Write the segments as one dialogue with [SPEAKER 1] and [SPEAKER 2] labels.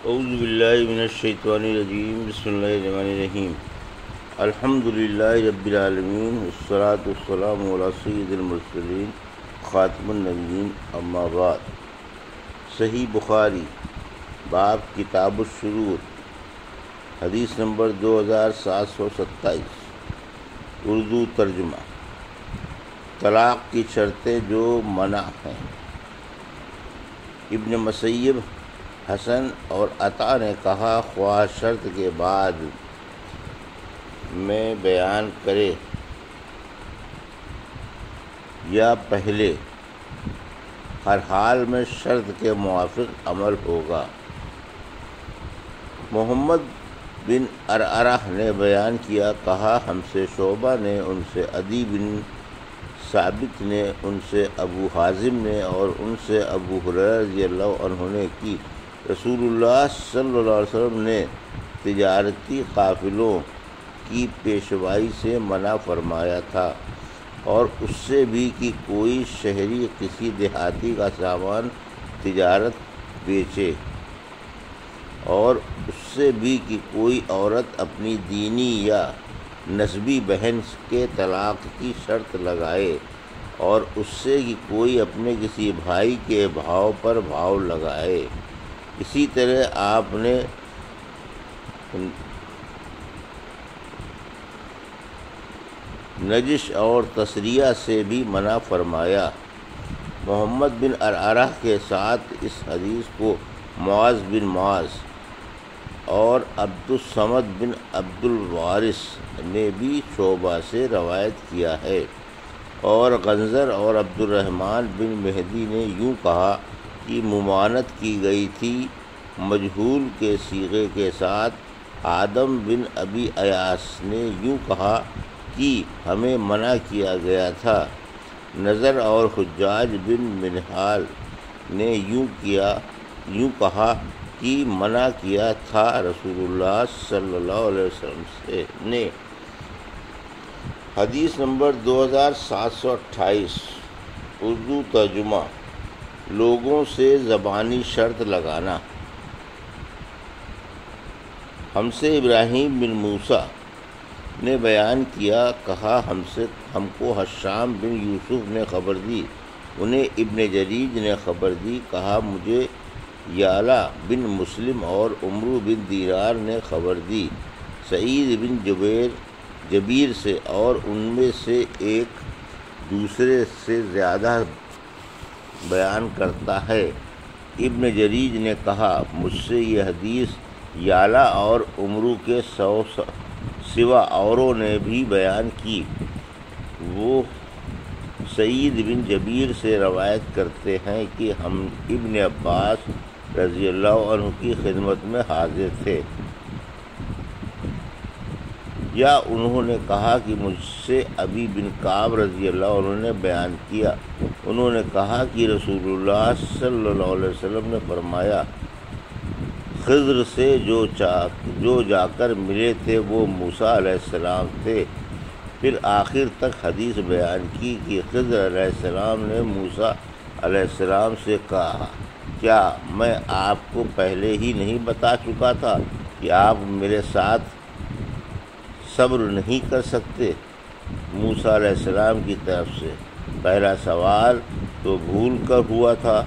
[SPEAKER 1] اعوذ باللہ من الشیطان الرجیم بسم اللہ الرحمن الرحیم الحمد للہ رب العالمین والصلاة والسلام علی سید المرسلین خاتم النبیین اما بعد۔ صحیح بخاری باب کتاب الشروط، حدیث نمبر 2727، اردو ترجمہ۔ طلاق کی شرطیں جو منع ہیں۔ ابن مسیب، حسن اور عطا نے کہا، خواہ شرط کے بعد میں بیان کرے یا پہلے، ہر حال میں شرط کے موافق عمل ہوگا۔ محمد بن عرعرہ نے بیان کیا، کہا ہم سے شعبہ نے، ان سے عدی بن ثابت نے، ان سے ابو حازم نے اور ان سے ابو ہریرہ رضی اللہ عنہ نے کی رسول اللہ صلی اللہ علیہ وسلم نے تجارتی قافلوں کی پیشوائی سے منع فرمایا تھا، اور اس سے بھی کہ کوئی شہری کسی دیہاتی کا سامان تجارت بیچے، اور اس سے بھی کہ کوئی عورت اپنی دینی یا نسبی بہن کے طلاق کی شرط لگائے، اور اس سے کہ کوئی اپنے کسی بھائی کے بھاؤ پر بھاؤ لگائے۔ اسی طرح آپ نے نجش اور تسریہ سے بھی منع فرمایا۔ محمد بن عرعرہ کے ساتھ اس حدیث کو معاذ بن معاذ اور عبد الصمد بن عبد الوارث نے بھی شعبہ سے روایت کیا ہے، اور غنزر اور عبد الرحمن بن مہدی نے یوں کہا کہ ممانعت کی گئی تھی مجہول کے صیغے کے ساتھ۔ آدم بن ابی ایاس نے یوں کہا کہ ہمیں منع کیا گیا تھا۔ نظر اور حجاج بن منہال نے یوں کہا کہ منع کیا تھا رسول اللہ صلی اللہ علیہ وسلم نے۔ حدیث نمبر 2728، اردو ترجمہ۔ لوگوں سے زبانی شرط لگانا۔ ہم سے ابراہیم بن موسیٰ نے بیان کیا، کہا ہم کو حشام بن یوسف نے خبر دی، انہیں ابن جریج نے خبر دی، کہا مجھے یعلا بن مسلم اور عمرو بن دینار نے خبر دی سعید بن جبیر سے، اور ان میں سے ایک دوسرے سے زیادہ بیان کرتا ہے۔ ابن جریج نے کہا مجھ سے یہ حدیث یعلا اور عمرو کے سوا اوروں نے بھی بیان کی۔ وہ سعید بن جبیر سے روایت کرتے ہیں کہ ہم ابن عباس رضی اللہ عنہ کی خدمت میں حاضر تھے، یا انہوں نے کہا کہ مجھ سے ابی بن کعب رضی اللہ عنہ نے بیان کیا، انہوں نے کہا کہ رسول اللہ صلی اللہ علیہ وسلم نے فرمایا، خضر سے جو جا کر ملے تھے وہ موسیٰ علیہ السلام تھے۔ پھر آخر تک حدیث بیان کی کہ خضر علیہ السلام نے موسیٰ علیہ السلام سے کہا، کیا میں آپ کو پہلے ہی نہیں بتا چکا تھا کہ آپ میرے ساتھ صبر نہیں کر سکتے؟ موسیٰ علیہ السلام کی طرف سے پہلا سوال تو بھول کر ہوا تھا،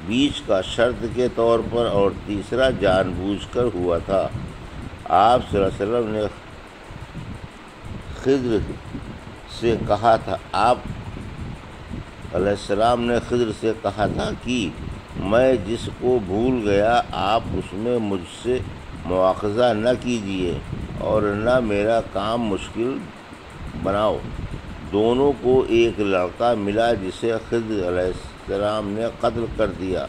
[SPEAKER 1] بیچ کا شرط کے طور پر، اور تیسرا جان بوجھ کر ہوا تھا۔ آپ صلی اللہ علیہ وسلم نے خضر سے کہا تھا، آپ علیہ السلام نے خضر سے کہا تھا کہ میں جس کو بھول گیا آپ اس میں مجھ سے مواخذہ نہ کیجیے اور نہ میرا کام مشکل بناؤ۔ دونوں کو ایک لڑکا ملا جسے خضر علیہ السلام نے قتل کر دیا۔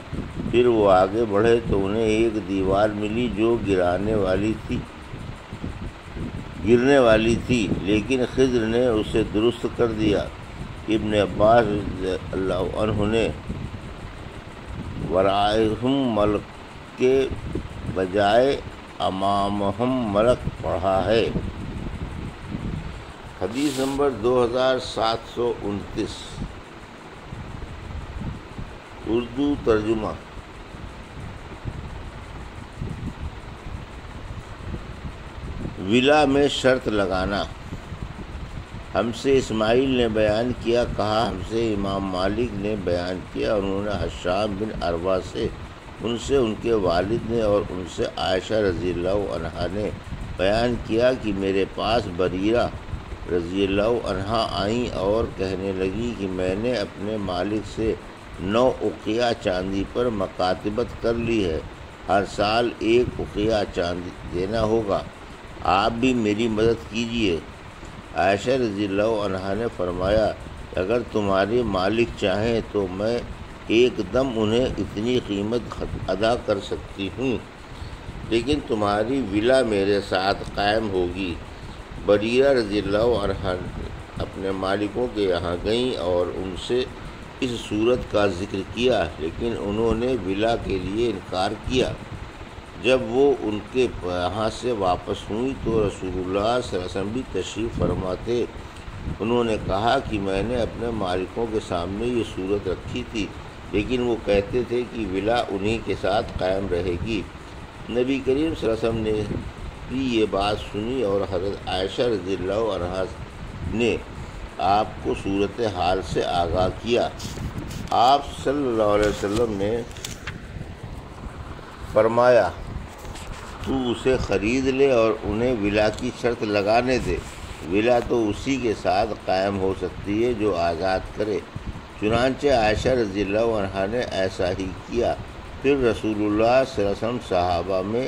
[SPEAKER 1] پھر وہ آگے بڑھے تو انہیں ایک دیوار ملی جو گرنے والی تھی، لیکن خضر نے اسے درست کر دیا۔ ابن عباس رضی اللہ عنہ نے ورائہم ملک کے بجائے امامہم ملک پڑھا ہے۔ حدیث نمبر 2729، اردو ترجمہ۔ ولا میں شرط لگانا۔ ہم سے اسماعیل نے بیان کیا، کہا ہم سے امام مالک نے بیان کیا، انہوں نے حشام بن عروہ سے، ان سے ان کے والد نے، اور ان سے عائشہ رضی اللہ عنہا نے بیان کیا کہ میرے پاس بریرہ رضی اللہ عنہا آئیں اور کہنے لگی کہ میں نے اپنے مالک سے 9 اقیہ چاندی پر مکاتبت کر لی ہے، ہر سال 1 اقیہ چاندی دینا ہوگا، آپ بھی میری مدد کیجیے۔ عائشہ رضی اللہ عنہا نے فرمایا اگر تمہارے مالک چاہیں تو میں ایک دم انہیں اتنی قیمت ادا کر سکتی ہوں، لیکن تمہاری ولا میرے ساتھ قائم ہوگی۔ بریرہ رضی اللہ عنہا اپنے مالکوں کے یہاں گئیں اور ان سے اس صورت کا ذکر کیا، لیکن انہوں نے ولا کے لیے انکار کیا۔ جب وہ ان کے یہاں سے واپس ہوئی تو رسول اللہ صلی اللہ علیہ وسلم بھی تشریف فرما تھے۔ انہوں نے کہا کہ میں نے اپنے مالکوں کے سامنے یہ صورت رکھی تھی، لیکن وہ کہتے تھے کہ ولا انہی کے ساتھ قائم رہے گی۔ نبی کریم صلی اللہ علیہ وسلم نے بھی یہ بات سنی اور حضرت عائشہ رضی اللہ عنہا نے آپ کو صورت حال سے آگاہ کیا۔ آپ صلی اللہ علیہ وسلم نے فرمایا تو اسے خرید لے اور انہیں ولا کی شرط لگانے دے، ولا تو اسی کے ساتھ قائم ہو سکتی ہے جو آزاد کرے۔ چنانچہ عائشہ رضی اللہ عنہا نے ایسا ہی کیا۔ پھر رسول اللہ صلی اللہ علیہ وسلم صحابہ میں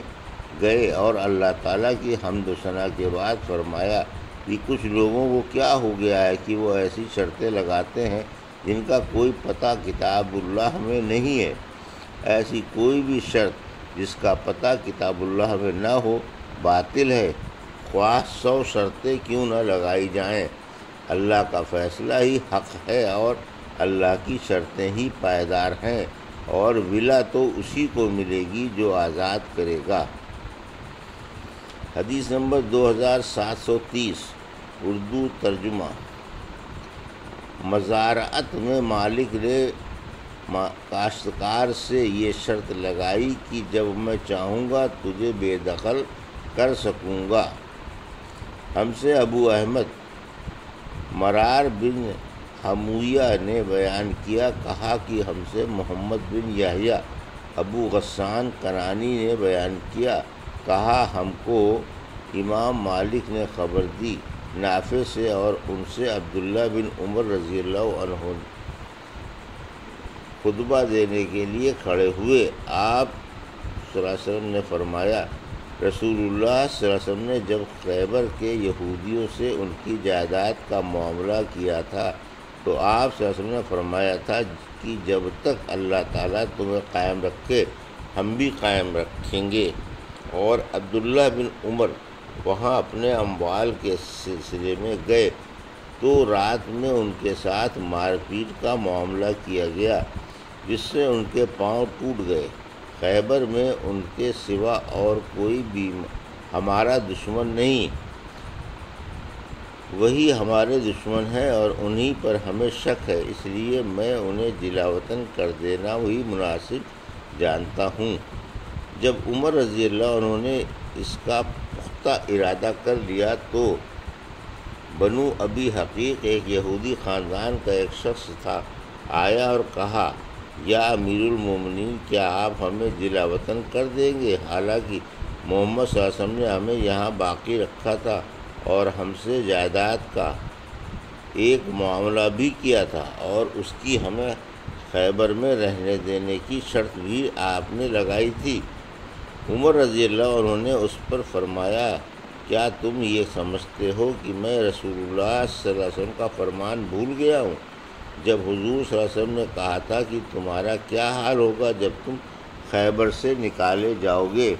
[SPEAKER 1] گئے اور اللہ تعالیٰ کی حمد و ثنا کے بعد فرمایا کہ کچھ لوگوں کو کیا ہو گیا ہے کہ وہ ایسی شرطیں لگاتے ہیں جن کا کوئی پتہ کتاب اللہ میں نہیں ہے۔ ایسی کوئی بھی شرط جس کا پتہ کتاب اللہ میں نہ ہو باطل ہے، خواہ 100 شرطیں کیوں نہ لگائی جائیں۔ اللہ کا فیصلہ ہی حق ہے اور اللہ کی شرطیں ہی پائیدار ہیں، اور ولا تو اسی کو ملے گی جو آزاد کرے گا۔ حدیث نمبر 2730 اردو ترجمہ۔ مزارعت میں مالک نے کاشتکار سے یہ شرط لگائی کہ جب میں چاہوں گا تجھے بے دخل کر سکوں گا۔ ہم سے ابو احمد مرار بن حمویہ نے بیان کیا، کہا کہ ہم سے محمد بن یحییٰ ابو غسان کنانی نے بیان کیا، کہا ہم کو امام مالک نے خبر دی نافع سے، اور ان سے عبداللہ بن عمر رضی اللہ عنہ خطبہ دینے کے لیے کھڑے ہوئے۔ آپ صلی اللہ علیہ وسلم نے فرمایا رسول اللہ صلی اللہ علیہ وسلم نے جب خیبر کے یہودیوں سے ان کی جائیداد کا معاملہ کیا تھا تو آپ صلی اللہ علیہ وسلم نے فرمایا تھا کہ جب تک اللہ تعالیٰ تمہیں قائم رکھے ہم بھی قائم رکھیں گے۔ اور عبداللہ بن عمر وہاں اپنے اموال کے سلسلے میں گئے تو رات میں ان کے ساتھ مار پیٹ کا معاملہ کیا گیا، جس سے ان کے پاؤں ٹوٹ گئے۔ خیبر میں ان کے سوا اور کوئی بھی ہمارا دشمن نہیں، وہی ہمارے دشمن ہیں اور انہی پر ہمیں شک ہے، اس لیے میں انہیں جلا وطن کر دینا وہی مناسب جانتا ہوں۔ جب عمر رضی اللہ عنہ نے اس کا پختہ ارادہ کر لیا تو بنو ابی حقیق ایک یہودی خاندان کا ایک شخص تھا، آیا اور کہا یا امیر المومنین کیا آپ ہمیں جلا وطن کر دیں گے؟ حالانکہ محمد صلی اللہ علیہ وسلم نے ہمیں یہاں باقی رکھا تھا اور ہم سے جائیداد کا ایک معاملہ بھی کیا تھا، اور اس کی ہمیں خیبر میں رہنے دینے کی شرط بھی آپ نے لگائی تھی۔ عمر رضی اللہ عنہ نے اس پر فرمایا کیا تم یہ سمجھتے ہو کہ میں رسول اللہ صلی اللہ علیہ وسلم کا فرمان بھول گیا ہوں؟ جب حضور صلی اللہ علیہ وسلم نے کہا تھا کہ تمہارا کیا حال ہوگا جب تم خیبر سے نکالے جاؤ گے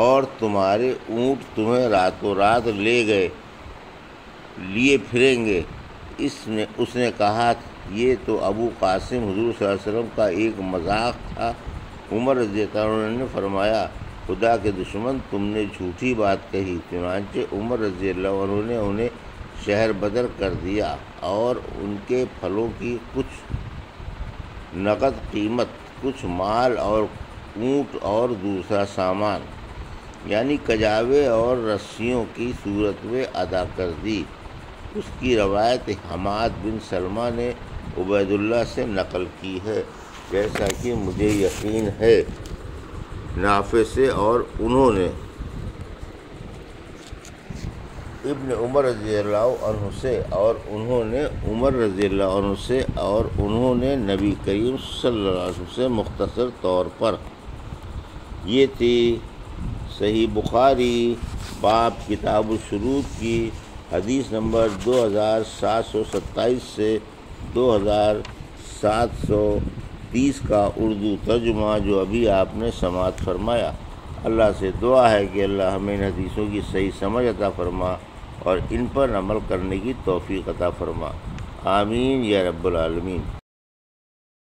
[SPEAKER 1] اور تمہارے اونٹ تمہیں راتوں رات لیے پھریں گے؟ اس نے کہا یہ تو ابو قاسم حضور صلی اللہ علیہ وسلم کا ایک مذاق تھا۔ عمر رضی اللہ عنہ نے فرمایا خدا کے دشمن تم نے جھوٹی بات کہی۔ چنانچہ عمر رضی اللہ عنہ نے انہیں شہر بدر کر دیا اور ان کے پھلوں کی کچھ نقد قیمت، کچھ مال اور اونٹ اور دوسرا سامان یعنی کجاوے اور رسیوں کی صورت میں ادا کر دی۔ اس کی روایت حماد بن سلمہ نے عبید اللہ سے نقل کی ہے، جیسا کہ مجھے یقین ہے نافع سے، اور انہوں نے ابن عمر رضی اللہ عنہ سے، اور انہوں نے عمر رضی اللہ عنہ سے، اور انہوں نے نبی کریم صلی اللہ علیہ وسلم سے مختصر طور پر۔ یہ تھی صحیح بخاری باب کتاب الشروط کی حدیث نمبر 2727 سے 2730 کا اردو ترجمہ جو ابھی آپ نے سماعت فرمایا۔ اللہ سے دعا ہے کہ اللہ ہمیں ان حدیثوں کی صحیح سمجھ عطا فرما اور ان پر عمل کرنے کی توفیق عطا فرما، آمین یا رب العالمین۔